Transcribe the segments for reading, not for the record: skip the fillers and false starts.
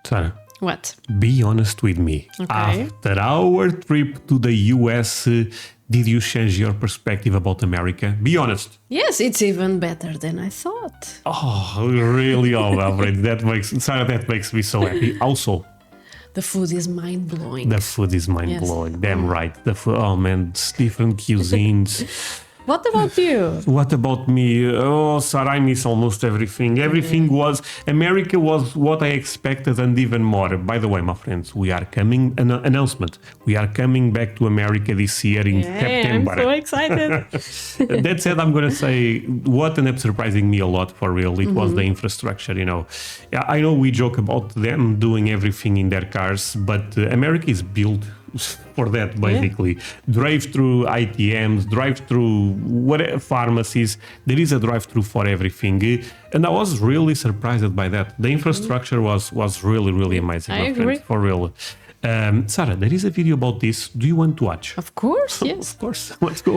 Sarah, What? be honest with me. Okay. After our trip to the US, did you change your perspective about America? Be honest. Yes, it's even better than I thought. Oh, really? Oh, Alfred, Sarah, that makes me so happy. Also, The food is mind-blowing. the food is mind-blowing. Damn right. The food, oh man, it's different cuisines. What about you? What about me? Oh, Sarah, I miss almost everything. Everything was, America was what I expected and even more. By the way, my friends, we are coming, announcement. We are coming back to America this year in September. I'm so excited. That said, I'm going to say what ended up surprising me a lot for real. It was the infrastructure, you know. Yeah, I know we joke about them doing everything in their cars, but America is built for that basically. Drive-through ITMs, drive-through whatever pharmacies. There is a drive-through for everything, and I was really surprised by that. The infrastructure was really amazing. I my agree. friends, for real. Sarah, there is a video about this. Do you want to watch? Of course, yes. Of course, let's go.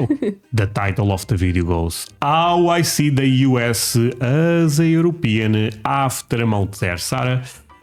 The title of the video goes, How I See the US as a European after a month there. Sarah,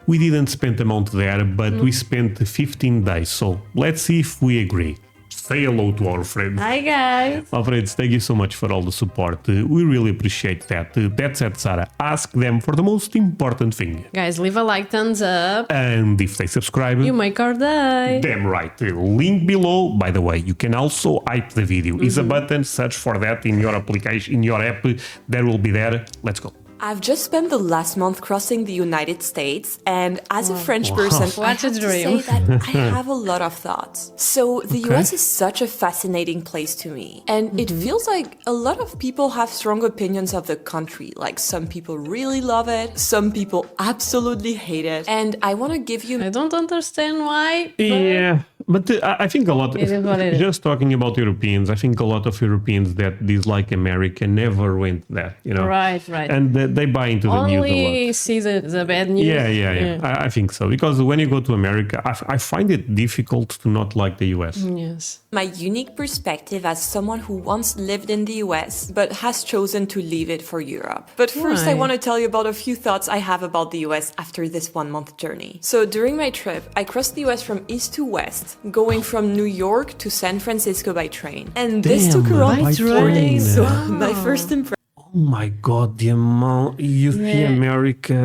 we didn't spend a month there, but we spent 15 days. So let's see if we agree. Say hello to our friends. Hi, guys. Our friends, thank you so much for all the support. We really appreciate that. That said, Sarah, ask them for the most important thing. Guys, leave a like, thumbs up. And if they subscribe, You make our day. damn right. Link below. By the way, you can also hype the video. Is a button. Search for that in your application, in your app. There will be there. Let's go. I've just spent the last month crossing the United States, and as a French person, I What a have to dream. say that I have a lot of thoughts. So the US is such a fascinating place to me, and it feels like a lot of people have strong opinions of the country. Like some people really love it, some people absolutely hate it, and I want to give you I don't understand why. But Yeah, but I think a lot, It is what it is. just talking about Europeans, I think a lot of Europeans that dislike America never went there, you know. Right. And they buy into the news a lot. Only see the bad news. Yeah. I think so. Because when you go to America, I find it difficult to not like the US. Yes. my unique perspective as someone who once lived in the US but has chosen to leave it for Europe. But first, I Why? want to tell you about a few thoughts I have about the US after this 1 month journey. So during my trip, I crossed the US from east to west, going from New York to San Francisco by train. And this took Damn, around by 4 days. train. So my first impression. Oh my God, the amount you see Yeah. America.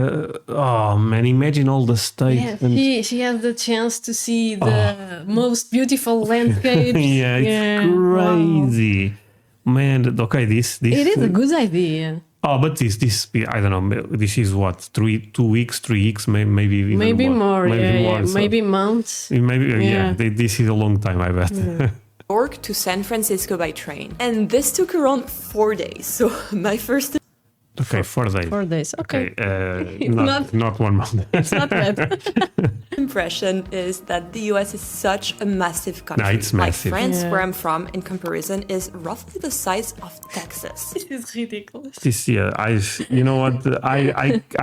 Oh man, imagine all the states. Yeah, and- she has the chance to see the most beautiful landscapes. yeah, it's crazy. Man, okay, this. It is a good idea. Oh, but this, I don't know. This is what 2 weeks, 3 weeks, maybe even Maybe more, so maybe months. maybe Yeah. This is a long time, I bet. York to San Francisco by train. And this took around 4 days. So my first Okay, 4 days. 4 days. Okay. Not 1 month. It's not bad. impression is that the US is such a massive country. it's massive. Like France, Yeah. where I'm from, in comparison, is roughly the size of Texas. It's ridiculous. This year, you know what?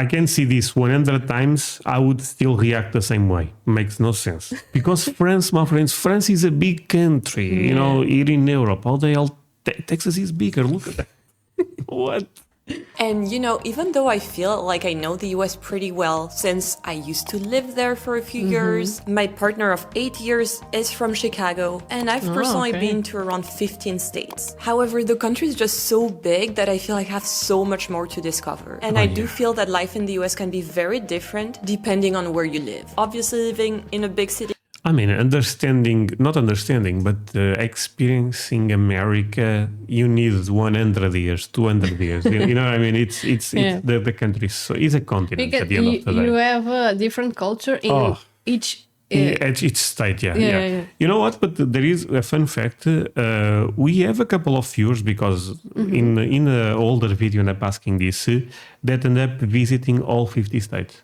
I can see this 100 times. I would still react the same way. Makes no sense because France, my friends, France is a big country. You know, here in Europe, all they all Texas is bigger. Look at that. What? And you know, even though I feel like I know the US pretty well since I used to live there for a few years, my partner of 8 years is from Chicago, and I've personally okay. been to around 15 states. However, the country is just so big that I feel like I have so much more to discover. And I do feel that life in the US can be very different depending on where you live. Obviously, living in a big city. I mean, not understanding, but experiencing America, you need 100 years, 200 years. You know what I mean? It's Yeah. the country. So it's a continent Because at the end of the day. you have a different culture in each. At each state, yeah. Yeah. You know what? But there is a fun fact. We have a couple of viewers because in the older video, and I'm asking this, that end up visiting all 50 states.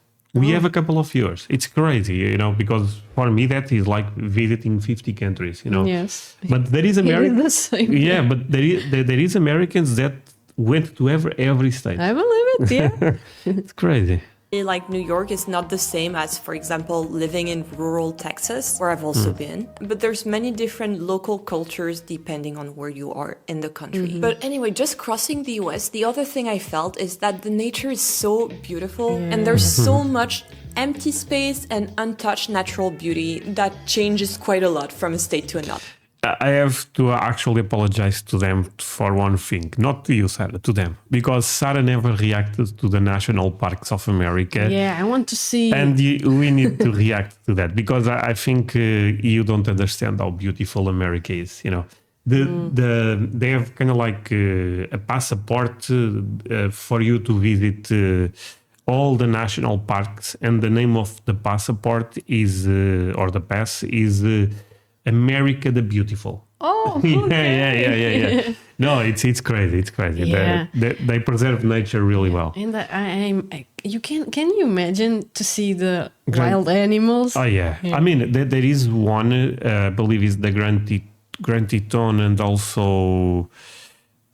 We have a couple of viewers. It's crazy, you know, because for me that is like visiting 50 countries, you know. Yes. But there is It American. is the same. Yeah, but there is Americans that went to every state. I believe it. Yeah. It's crazy. Like New York is not the same as, for example, living in rural Texas, where I've also been. But there's many different local cultures depending on where you are in the country. But anyway, just crossing the US, the other thing I felt is that the nature is so beautiful and there's so much empty space and untouched natural beauty that changes quite a lot from a state to another. I have to actually apologize to them for one thing, not to you, Sarah, to them, because Sarah never reacted to the national parks of America. Yeah, I want to see. And we need to react to that because I think you don't understand how beautiful America is. You know, they have kind of like a passport for you to visit all the national parks, and the name of the passport is or the pass is America the Beautiful. Oh, okay. yeah. No, it's crazy. It's crazy. Yeah. They preserve nature really well. And can you imagine to see the wild animals? Oh yeah. I mean, there is one, I believe, is the Grand Teton and also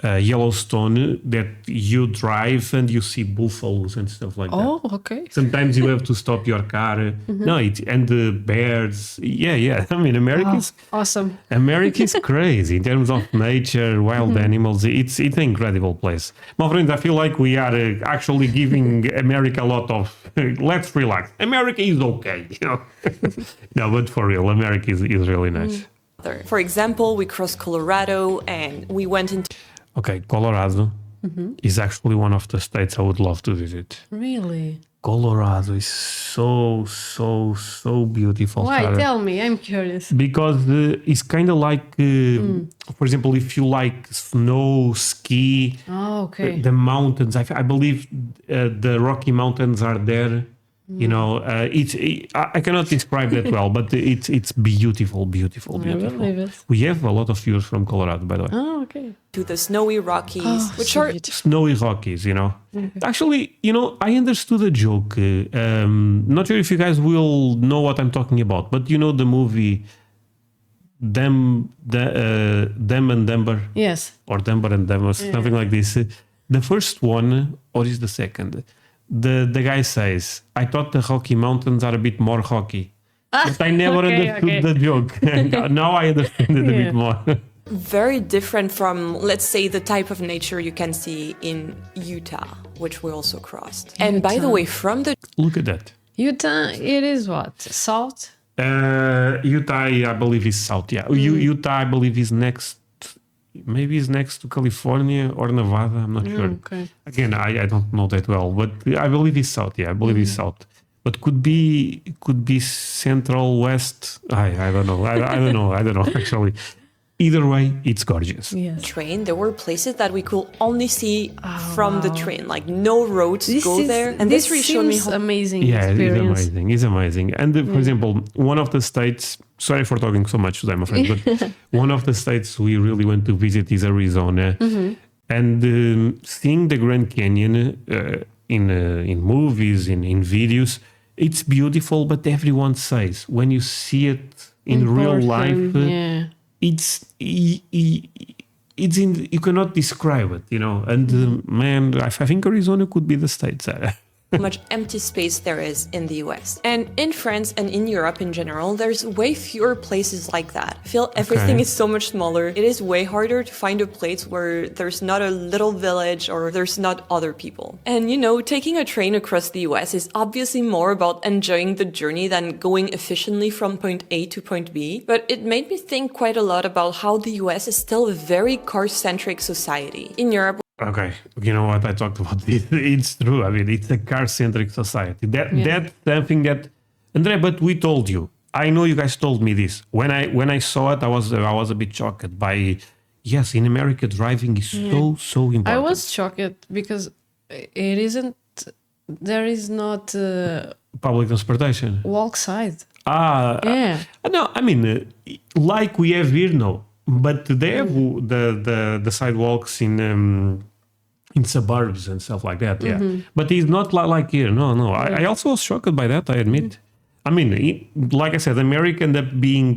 Yellowstone that you drive and you see buffaloes and stuff like that. Oh, okay. Sometimes you have to stop your car. No, and the bears. Yeah. I mean, America's awesome. America is crazy in terms of nature, wild animals. It's an incredible place. My friends, I feel like we are actually giving America a lot of let's relax. America is okay, you know. No, but for real, America is really nice. For example, we crossed Colorado and we went into Okay, Colorado is actually one of the states I would love to visit. Really? Colorado is so beautiful. Why? Sarah. Tell me. I'm curious. Because it's kind of like, for example, if you like snow, ski, Oh, okay. the mountains. I believe the Rocky Mountains are there. You know, I cannot describe that well, but it's beautiful. I believe it. We have a lot of views from Colorado, by the way. Oh, okay. to the snowy Rockies, which so are beautiful. Snowy Rockies, you know. Actually, you know, I understood a joke. Not sure if you guys will know what I'm talking about, but you know the movie Them and Denver, Yes. or Denver and Denver, something like this. The first one, or is the second? The guy says, "I thought the Rocky Mountains are a bit more hockey." But I never understood the joke. Now I understand it a bit more. very different from, let's say, the type of nature you can see in Utah, which we also crossed. And by the way, from the Look at that. Utah, it is what? Salt? Utah, I believe, is south. Yeah, Utah, I believe, is next. Maybe is next to California or Nevada. I'm not sure. Okay. Again, I don't know that well, but I believe it's south. Yeah, I believe it's south. But could be central west. I don't know. I don't know actually. Either way, it's gorgeous. Yes. train, there were places that we could only see from the train, like no roads go there. And this really showed me seems how amazing Yeah, experience. it's amazing. And for example, one of the states, sorry for talking so much to them, my friend, but one of the states we really went to visit is Arizona. And seeing the Grand Canyon in movies, in videos, it's beautiful, but everyone says when you see it in real life, yeah. it's you cannot describe it, you know. And man, I think Arizona could be the state. much empty space there is in the US. And in France and in Europe in general, there's way fewer places like that. I feel everything is so much smaller. It is way harder to find a place where there's not a little village or there's not other people. And you know, taking a train across the US is obviously more about enjoying the journey than going efficiently from point A to point B. But it made me think quite a lot about how the US is still a very car-centric society. In Europe, Okay, you know what I talked about? It's true. I mean, it's a car-centric society. That's something that, André. But we told you. I know you guys told me this. When I saw it, I was a bit shocked by. Yes, in America, driving is so important. I was shocked because it isn't. There is not Public transportation. walk side. Yeah. No, I mean, like we have here, no. But they have the sidewalks in suburbs and stuff like that, yeah. But it's not like here, no. I also was shocked by that, I admit. I mean, like I said, America ended up being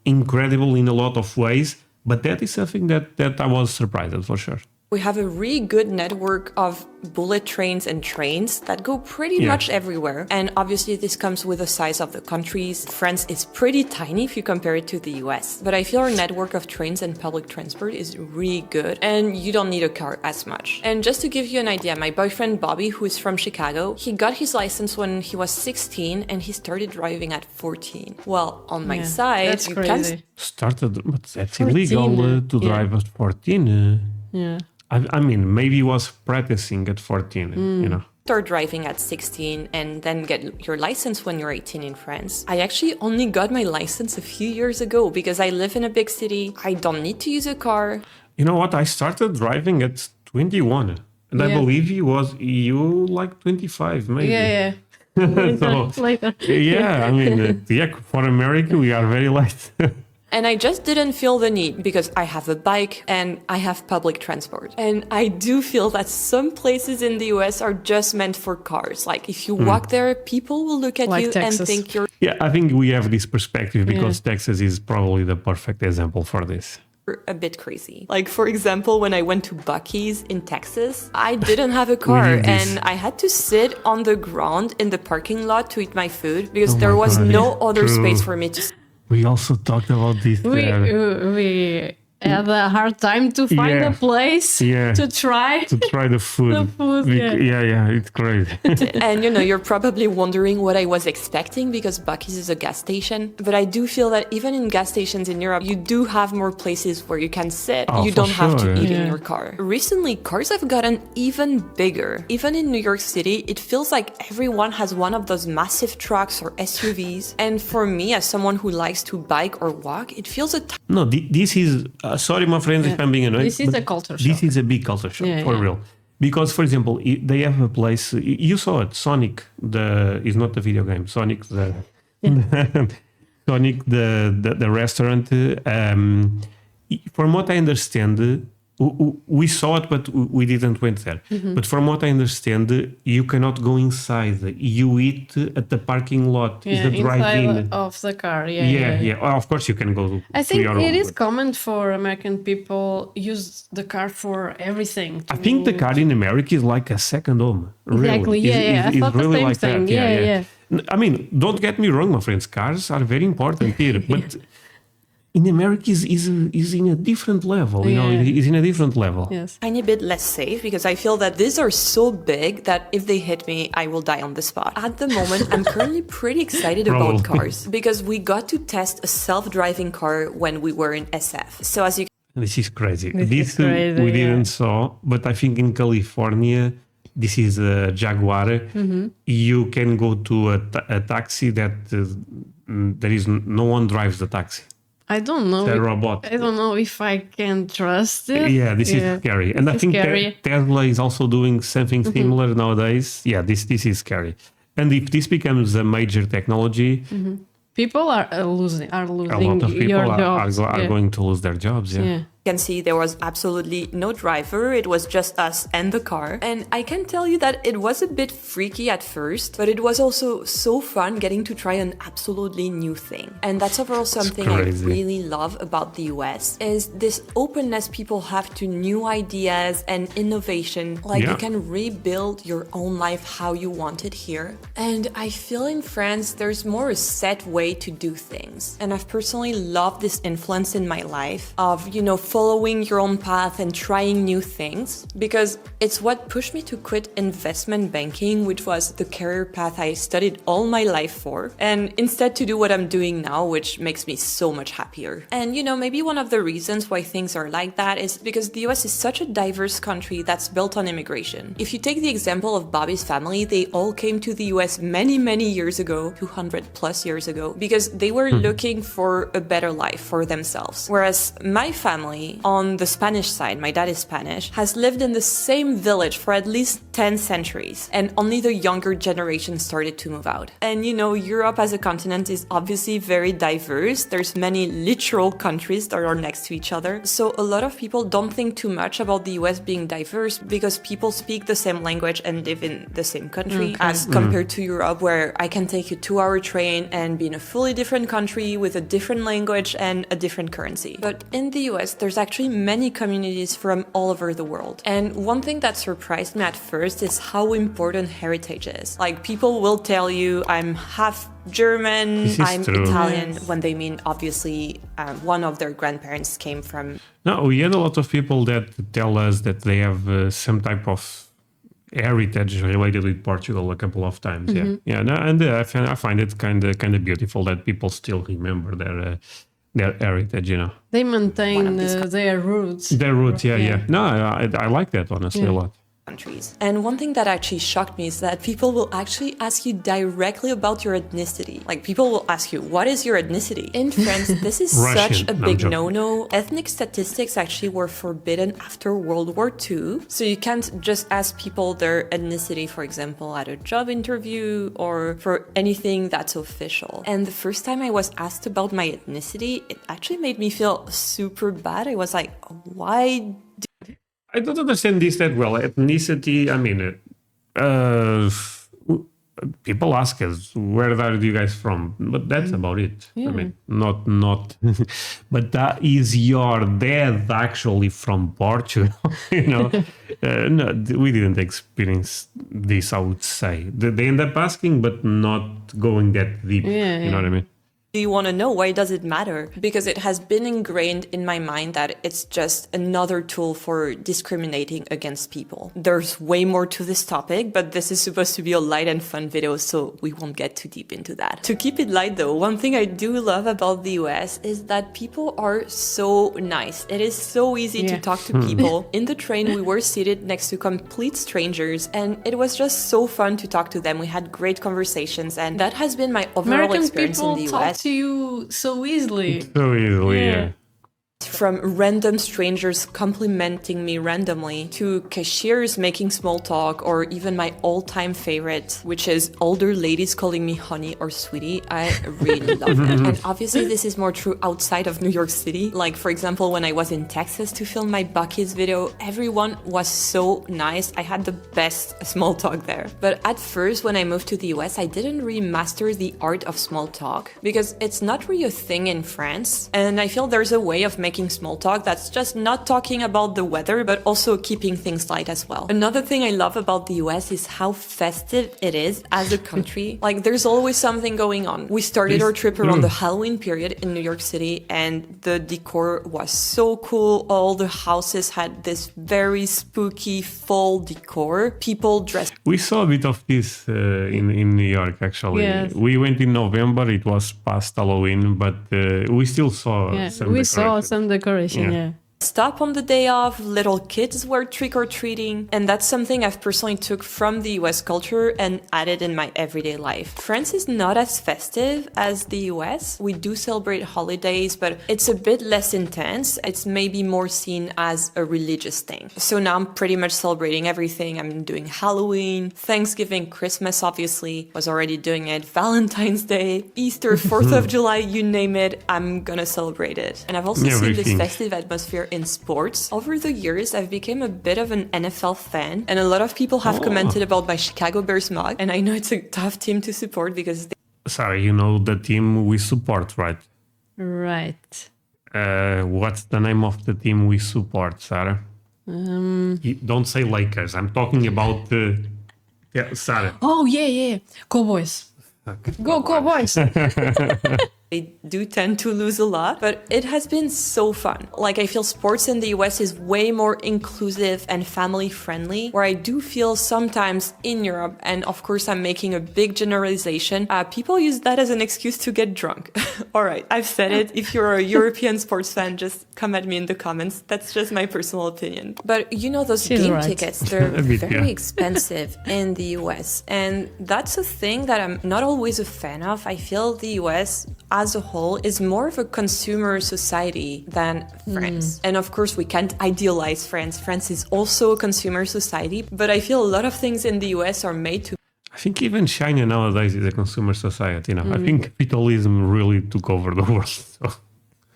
incredible in a lot of ways, but that is something that I was surprised at, for sure. We have a really good network of bullet trains and trains that go pretty much everywhere. And obviously this comes with the size of the countries. France is pretty tiny if you compare it to the US. But I feel our network of trains and public transport is really good and you don't need a car as much. And just to give you an idea, my boyfriend Bobby, who is from Chicago, he got his license when he was 16 and he started driving at 14. Well, on my side, that's you crazy. Started, but that's 14, illegal to drive at 14. Yeah. I mean, maybe he was practicing at 14, you know. Start driving at 16 and then get your license when you're 18 in France. I actually only got my license a few years ago because I live in a big city. I don't need to use a car. You know what? I started driving at 21. And I believe you like 25, maybe. Yeah. So, Later. yeah, I mean, for America, we are very late. And I just didn't feel the need because I have a bike and I have public transport. And I do feel that some places in the US are just meant for cars. Like if you walk there, people will look at Like you Texas. and think you're Yeah, I think we have this perspective because Texas is probably the perfect example for this. a bit crazy. Like for example, when I went to Buc-ee's in Texas, I didn't have a car did this. and I had to sit on the ground in the parking lot to eat my food because Oh there my was God, no yeah. other True. space for me to We also talked about this there. We had a hard time to find Yeah. a place Yeah. to try. To try the food. The food, Yeah, it's crazy. And you know, you're probably wondering what I was expecting because Buc-ee's is a gas station. But I do feel that even in gas stations in Europe, you do have more places where you can sit. Oh, You for don't have to sure. eat in Yeah. your car. Recently, cars have gotten even bigger. Even in New York City, it feels like everyone has one of those massive trucks or SUVs. And for me, as someone who likes to bike or walk, it feels a No, this is... sorry, my friends, if I'm being annoying. This is but a culture This shock. is a big culture shock, Yeah, for yeah. real. Because, for example, they have a place... You saw it, Sonic, is not the video game. Sonic, Sonic, the restaurant. From what I understand... We saw it, but we didn't went there. Mm-hmm. But from what I understand, you cannot go inside. You eat at the parking lot. Yeah, Is the drive-in. inside of the car. Yeah. Well, of course, you can go. I to think your it own, is but common for American people use the car for everything. I think the car in America is like a second home. Really. Exactly. Yeah. I thought the same thing. Yeah. I mean, don't get me wrong, my friends. Cars are very important here, but in America is in a different level. You know, Yeah. is in a different level. Yes. tiny bit less safe because I feel that these are so big that if they hit me, I will die on the spot. At the moment, I'm currently pretty excited about Probably. cars because we got to test a self-driving car when we were in SF. So as you This is crazy. This is crazy, we yeah. didn't saw, but I think in California, this is a Jaguar. Mm-hmm. You can go to a taxi that there is no one drives the taxi. I don't know. The robot. I don't know if I can trust it. Yeah, this is scary. And I It's think scary. Tesla is also doing something similar nowadays. Yeah, this is scary. And if this becomes a major technology, People are losing a lot of people your are jobs. going to lose their jobs. Yeah. can see, there was absolutely no driver. It was just us and the car. And I can tell you that it was a bit freaky at first, but it was also so fun getting to try an absolutely new thing. And that's overall something I really love about the US, is this openness people have to new ideas and innovation. Like you can rebuild your own life how you want it here. And I feel in France, there's more a set way to do things. And I've personally loved this influence in my life of, you know, following your own path and trying new things, because it's what pushed me to quit investment banking, which was the career path I studied all my life for, and instead to do what I'm doing now, which makes me so much happier. And you know, maybe one of the reasons why things are like that is because the US is such a diverse country that's built on immigration. If you take the example of Bobby's family, they all came to the US many, many years ago, 200 plus years ago, because they were looking for a better life for themselves. Whereas my family, on the Spanish side, my dad is Spanish, has lived in the same village for at least 10 centuries, and only the younger generation started to move out. And you know, Europe as a continent is obviously very diverse. There's many literal countries that are next to each other. So a lot of people don't think too much about the US being diverse because people speak the same language and live in the same country as compared to Europe, where I can take a 2-hour train and be in a fully different country with a different language and a different currency. But in the US, there's actually many communities from all over the world. And one thing that surprised me at first is how important heritage is. Like, people will tell you I'm half German, I'm true. Italian, when they mean obviously one of their grandparents came from. No, we had a lot of people that tell us that they have some type of heritage related with Portugal a couple of times. Yeah. No, and I find it kind of beautiful that people still remember their heritage. You know, They maintain their roots. their roots. Yeah. No, I like that honestly a lot. Countries. And one thing that actually shocked me is that people will actually ask you directly about your ethnicity. Like, people will ask you, what is your ethnicity? In France, this is Russian. such a No, I'm big joking. no-no. Ethnic statistics actually were forbidden after World War II. So you can't just ask people their ethnicity, for example, at a job interview or for anything that's official. And the first time I was asked about my ethnicity, it actually made me feel super bad. I was like, why I don't understand this that well. Ethnicity, I mean, people ask us, where are you guys from? But that's about it. I mean, not, but that is your dad actually from Portugal, you know? No, we didn't experience this, I would say. They end up asking, but not going that deep, you know what I mean? do you want to know? Why does it matter? Because it has been ingrained in my mind that it's just another tool for discriminating against people. There's way more to this topic, but this is supposed to be a light and fun video, so we won't get too deep into that. To keep it light though, one thing I do love about the US is that people are so nice. It is so easy to talk to people. In the train, we were seated next to complete strangers, and it was just so fun to talk to them. We had great conversations, and that has been my overall American experience in people the talk US. to you so easily. So easily, yeah. From random strangers complimenting me randomly to cashiers making small talk, or even my all-time favorite, which is older ladies calling me honey or sweetie. I really love it. And obviously this is more true outside of New York City. Like, for example, when I was in Texas to film my Buc-ee's video, everyone was so nice. I had the best small talk there. But at first, when I moved to the US, I didn't really master the art of small talk because it's not really a thing in France. And I feel there's a way of making small talk that's just not talking about the weather, but also keeping things light as well. Another thing I love about the US is how festive it is as a country. Like, there's always something going on. We started our trip around the Halloween period in New York City, and the decor was so cool. All the houses had this very spooky fall decor. People dressed. We saw a bit of this in New York, actually. Yes. We went in November, it was past Halloween, but we still saw some we saw decorations. some decoration, Yeah. Stop on the day off, little kids were trick-or-treating, and that's something I've personally took from the US culture and added in my everyday life. France is not as festive as the US. We do celebrate holidays, but it's a bit less intense. It's maybe more seen as a religious thing. So now I'm pretty much celebrating everything. I'm doing Halloween, Thanksgiving, Christmas, obviously, was already doing it, Valentine's Day, Easter, 4th of July, you name it, I'm gonna celebrate it. And I've also seen this Everything. festive atmosphere in sports. Over the years, I've become a bit of an NFL fan, and a lot of people have commented about my Chicago Bears mug, and I know it's a tough team to support because Sorry, you know the team we support, right? Right. What's the name of the team we support, Sarah? Don't say Lakers. I'm talking about Sarah. Oh, yeah. Cowboys. Go Cowboys. they do tend to lose a lot, but it has been so fun. Like, I feel sports in the US is way more inclusive and family friendly, where I do feel sometimes in Europe, and of course I'm making a big generalization, people use that as an excuse to get drunk. All right, I've said it. If you're a European sports fan, just come at me in the comments. That's just my personal opinion. But you know, those She's game right. tickets, they're A bit, very yeah. expensive in the US. And that's a thing that I'm not always a fan of. I feel the US as a whole is more of a consumer society than France. And of course, we can't idealize France. France is also a consumer society, but I feel a lot of things in the US are made to I think even China nowadays is a consumer society. I think capitalism really took over the world. So.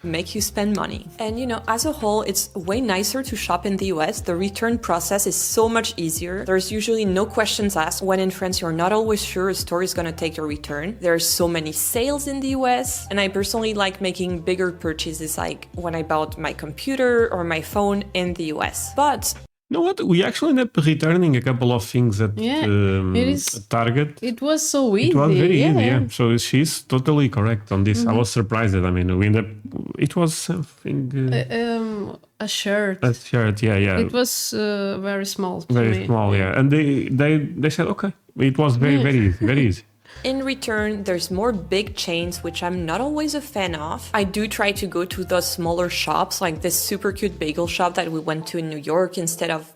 make you spend money. And as a whole, it's way nicer to shop in the US. The return process is so much easier. There's usually no questions asked. When in France, you're not always sure a store is gonna take your return. There's so many sales in the US. And I personally like making bigger purchases, like when I bought my computer or my phone in the US. But you know what? We actually ended up returning a couple of things at Target. It was so easy. It was very easy, yeah. So she's totally correct on this. I was surprised. I mean, we ended up, it was something... a shirt. A shirt, yeah. It was very small to very me. small, yeah. And they said, okay. It was very easy. in return, there's more big chains, which I'm not always a fan of. I do try to go to those smaller shops, like this super cute bagel shop that we went to in New York instead of,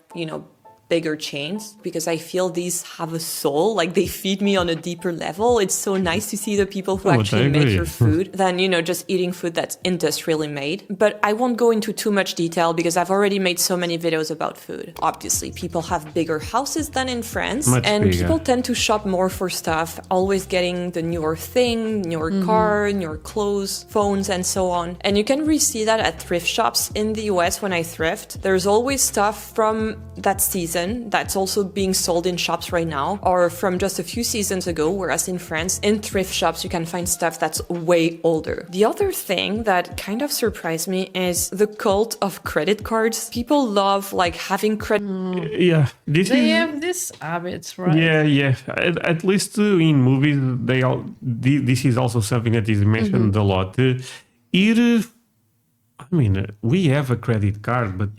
bigger chains, because I feel these have a soul, like they feed me on a deeper level. It's so nice to see the people who actually make your food than, just eating food that's industrially made. But I won't go into too much detail because I've already made so many videos about food. Obviously, people have bigger houses than in France, and people tend to shop more for stuff, always getting the newer thing, newer car, newer clothes, phones, and so on. And you can really see that at thrift shops in the US when I thrift. There's always stuff from that season that's also being sold in shops right now, or from just a few seasons ago, whereas in France, in thrift shops, you can find stuff that's way older. The other thing that kind of surprised me is the cult of credit cards. People love having credit. Yeah, they have this habits, right? Yeah. At least in movies, this is also something that is mentioned a lot. We have a credit card, but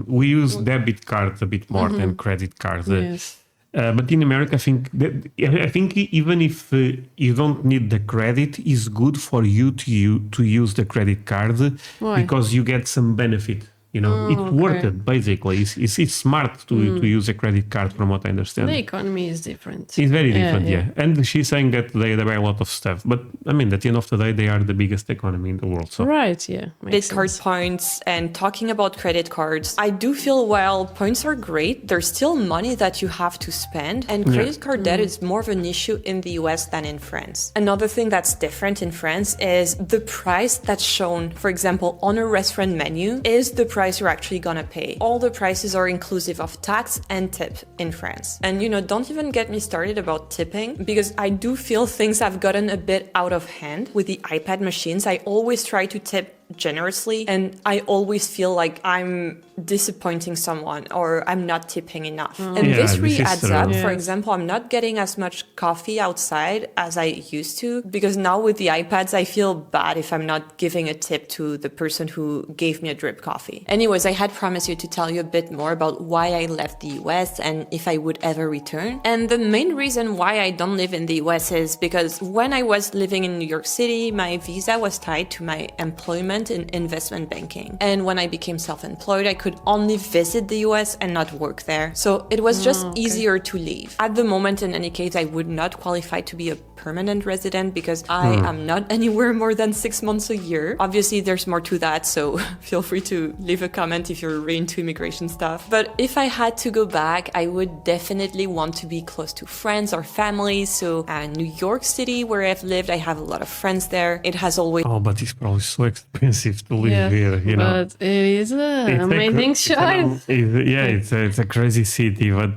we use debit cards a bit more than credit cards. Yes. But in America, I think even if you don't need the credit, it's good for you to use the credit card. Why? Because you get some benefit. It's worth it, basically. It's smart to use a credit card, from what I understand. The economy is different. It's very different, yeah. And she's saying that they buy a lot of stuff. But, at the end of the day, they are the biggest economy in the world. So. Right, yeah. Credit card points, and talking about credit cards, I do feel while points are great, there's still money that you have to spend. And credit card debt is more of an issue in the US than in France. Another thing that's different in France is the price that's shown, for example, on a restaurant menu, is the price you're actually gonna pay. All the prices are inclusive of tax and tip in France. And don't even get me started about tipping, because I do feel things have gotten a bit out of hand with the iPad machines. I always try to tip generously, and I always feel like I'm disappointing someone or I'm not tipping enough. And this really adds up. For example, I'm not getting as much coffee outside as I used to, because now with the iPads, I feel bad if I'm not giving a tip to the person who gave me a drip coffee. Anyways, I had promised you to tell you a bit more about why I left the US and if I would ever return. And the main reason why I don't live in the US is because when I was living in New York City, my visa was tied to my employment in investment banking. And when I became self-employed, I could only visit the US and not work there. So it was just easier to leave. At the moment, in any case, I would not qualify to be a permanent resident because I am not anywhere more than 6 months a year. Obviously, there's more to that, so feel free to leave a comment if you're really into immigration stuff. But if I had to go back, I would definitely want to be close to friends or family. So New York City, where I've lived, I have a lot of friends there. It has always... Oh, but it's probably so expensive to live here, But it is an amazing choice. It's a crazy city, but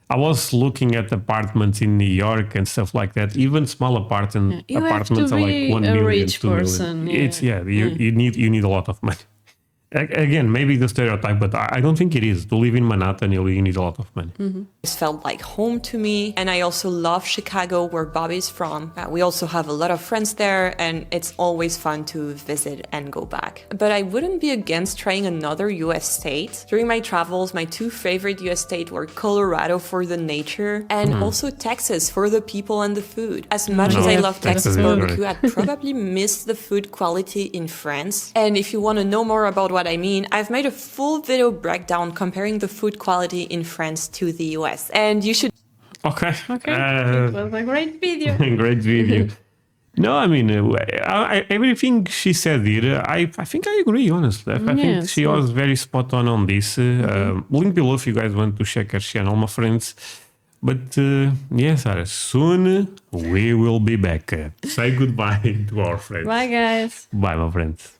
I was looking at apartments in New York and stuff like that. Even small apartments are like 1 million, rich 2 million. person. You need a lot of money. Again, maybe the stereotype, but I don't think it is. To live in Manhattan, you need a lot of money. It felt like home to me. And I also love Chicago, where Bobby's from. We also have a lot of friends there, and it's always fun to visit and go back. But I wouldn't be against trying another US state. During my travels, my 2 favorite US states were Colorado for the nature and also Texas for the people and the food. As much as I love Texas barbecue, I'd probably miss the food quality in France. And if you want to know more about what I mean, I've made a full video breakdown comparing the food quality in France to the US, and you should... Okay. It was a great video. Great video. No, I mean, everything she said here, I think I agree, honestly. I think Yes, she was very spot on this. Link below if you guys want to check her channel, my friends. But yes, Sarah, soon we will be back. Say goodbye to our friends. Bye, guys. Bye, my friends.